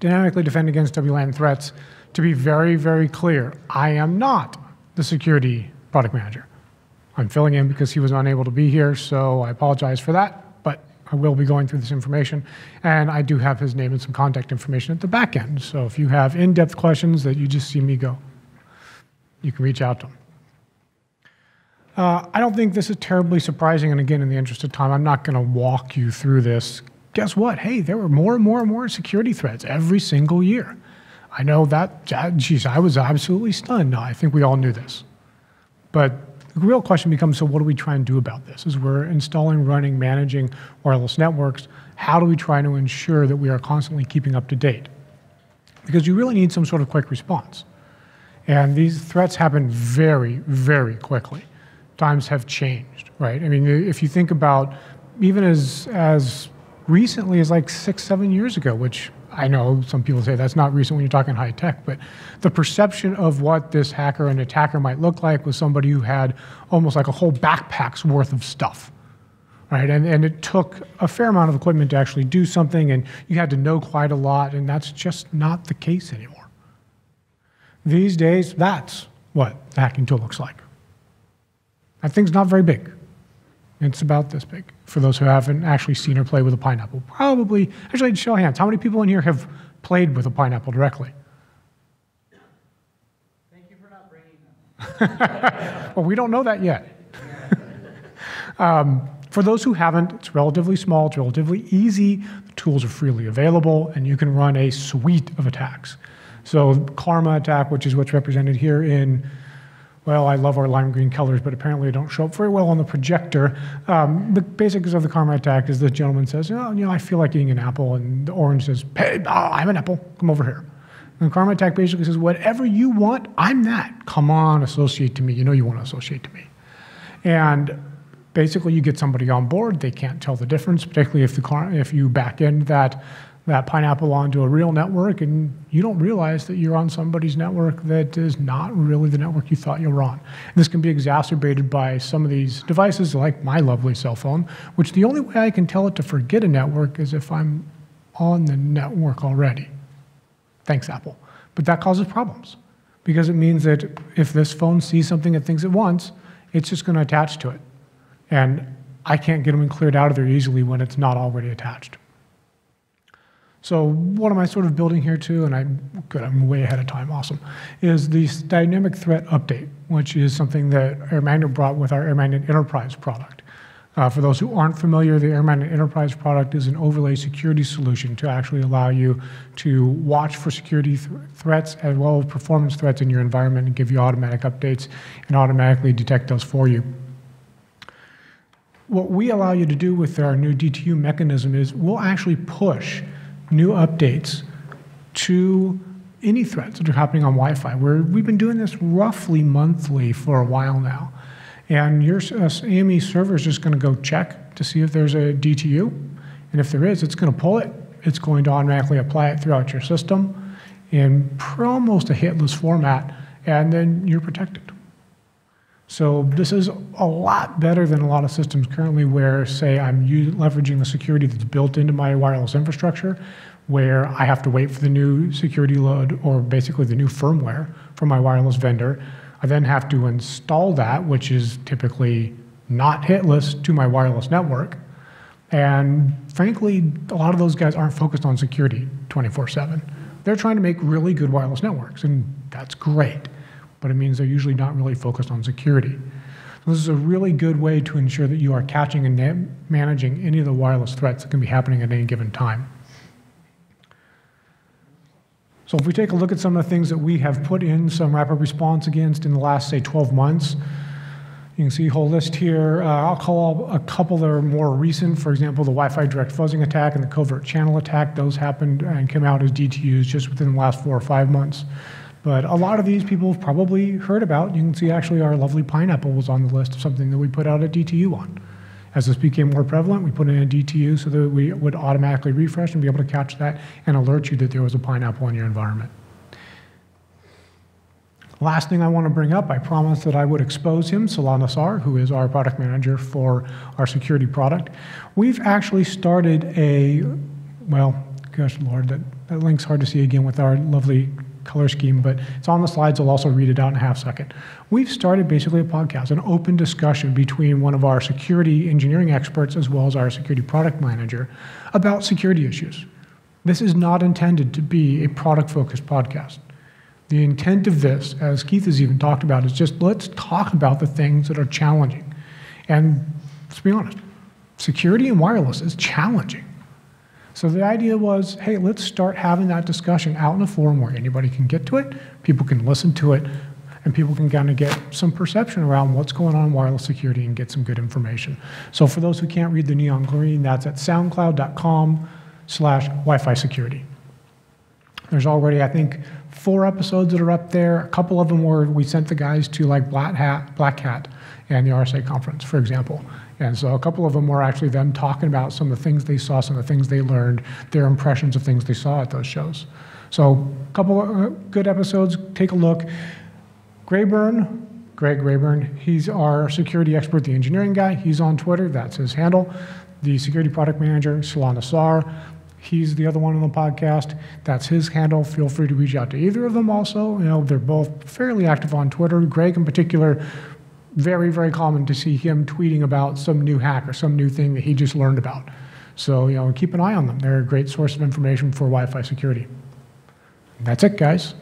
dynamically defend against WLAN threats. To be very, very clear, I am not the security product manager. I'm filling in because he was unable to be here, so I apologize for that, but I will be going through this information, and I do have his name and some contact information at the back end. So if you have in-depth questions that you just see me go, you can reach out to him. I don't think this is terribly surprising, and again, in the interest of time, I'm not going to walk you through this. Guess what? Hey, there were more and more and more security threats every single year. I know that, geez, I was absolutely stunned. No, I think we all knew this. But the real question becomes, so what do we try and do about this? As we're installing, running, managing wireless networks, how do we try to ensure that we are constantly keeping up to date? Because you really need some sort of quick response. And these threats happen very, very quickly. Times have changed, right? I mean, if you think about even as recently as like 6, 7 years ago, which I know some people say that's not recent when you're talking high tech, but the perception of what this hacker and attacker might look like was somebody who had almost like a whole backpack's worth of stuff, right? And it took a fair amount of equipment to actually do something, and you had to know quite a lot, and that's just not the case anymore. These days, that's what the hacking tool looks like. That thing's not very big. It's about this big. For those who haven't actually seen or played with a pineapple, probably, actually, show of hands, how many people in here have played with a pineapple directly? Thank you for not bringing them. Well, we don't know that yet. For those who haven't, it's relatively small, it's relatively easy, the tools are freely available, and you can run a suite of attacks. So Karma attack, which is what's represented here in, well, I love our lime green colors, but apparently they don't show up very well on the projector. The basics of the Karma attack is the gentleman says, oh, you know, I feel like eating an apple, and the orange says, hey, I'm an apple, come over here. And the Karma attack basically says, whatever you want, I'm that. Come on, associate to me. You know you want to associate to me. And basically you get somebody on board, they can't tell the difference, particularly if you back end that pineapple onto a real network and you don't realize that you're on somebody's network that is not really the network you thought you were on. And this can be exacerbated by some of these devices like my lovely cell phone, which the only way I can tell it to forget a network is if I'm on the network already. Thanks, Apple. But that causes problems because it means that if this phone sees something it thinks it wants, it's just going to attach to it. And I can't get them cleared out of there easily when it's not already attached. So what am I sort of building here too, and I'm way ahead of time, awesome, is the dynamic threat update, which is something that AirMagnet brought with our AirMagnet Enterprise product. For those who aren't familiar, the AirMagnet Enterprise product is an overlay security solution to actually allow you to watch for security threats as well as performance threats in your environment and give you automatic updates and automatically detect those for you. What we allow you to do with our new DTU mechanism is we'll actually push new updates to any threats that are happening on Wi-Fi. We've been doing this roughly monthly for a while now. And your AME server is just going to go check to see if there's a DTU. And if there is, it's going to pull it. It's going to automatically apply it throughout your system in almost a hitless format, and then you're protected. So this is a lot better than a lot of systems currently where, say, I'm leveraging the security that's built into my wireless infrastructure, where I have to wait for the new security load or basically the new firmware from my wireless vendor. I then have to install that, which is typically not hitless, to my wireless network. And frankly, a lot of those guys aren't focused on security 24/7. They're trying to make really good wireless networks, and that's great. But it means they're usually not really focused on security. So this is a really good way to ensure that you are catching and managing any of the wireless threats that can be happening at any given time. So if we take a look at some of the things that we have put in some rapid response against in the last, say, 12 months, you can see a whole list here. I'll call a couple that are more recent. For example, the Wi-Fi direct fuzzing attack and the covert channel attack. Those happened and came out as DTUs just within the last 4 or 5 months. But a lot of these people have probably heard about. You can see actually our lovely pineapple was on the list of something that we put out a DTU on. As this became more prevalent, we put in a DTU so that we would automatically refresh and be able to catch that and alert you that there was a pineapple in your environment. Last thing I want to bring up, I promised that I would expose him, Salah Nassar, who is our product manager for our security product. We've actually started a, well, gosh Lord, That link's hard to see again with our lovely color scheme, but it's on the slides. I'll also read it out in a half second. We've started basically a podcast, an open discussion between one of our security engineering experts as well as our security product manager about security issues. This is not intended to be a product-focused podcast. The intent of this, as Keith has even talked about, is just let's talk about the things that are challenging. And let's be honest, security in wireless is challenging. So the idea was, hey, let's start having that discussion out in a forum where anybody can get to it, people can listen to it, and people can kind of get some perception around what's going on in wireless security and get some good information. So for those who can't read the neon green, that's at soundcloud.com/Wi-Fi security. There's already, I think, 4 episodes that are up there. A couple of them were we sent the guys to like Black Hat and the RSA conference, for example. And so a couple of them were actually them talking about some of the things they saw, some of the things they learned, their impressions of things they saw at those shows. So a couple of good episodes, take a look. Greg Rayburn, he's our security expert, the engineering guy. He's on Twitter, that's his handle. The security product manager, Solana Sar, he's the other one on the podcast. That's his handle. Feel free to reach out to either of them also. You know, they're both fairly active on Twitter. Greg in particular, very, very common to see him tweeting about some new hack or some new thing that he just learned about. So, you know, keep an eye on them. They're a great source of information for Wi-Fi security. That's it, guys.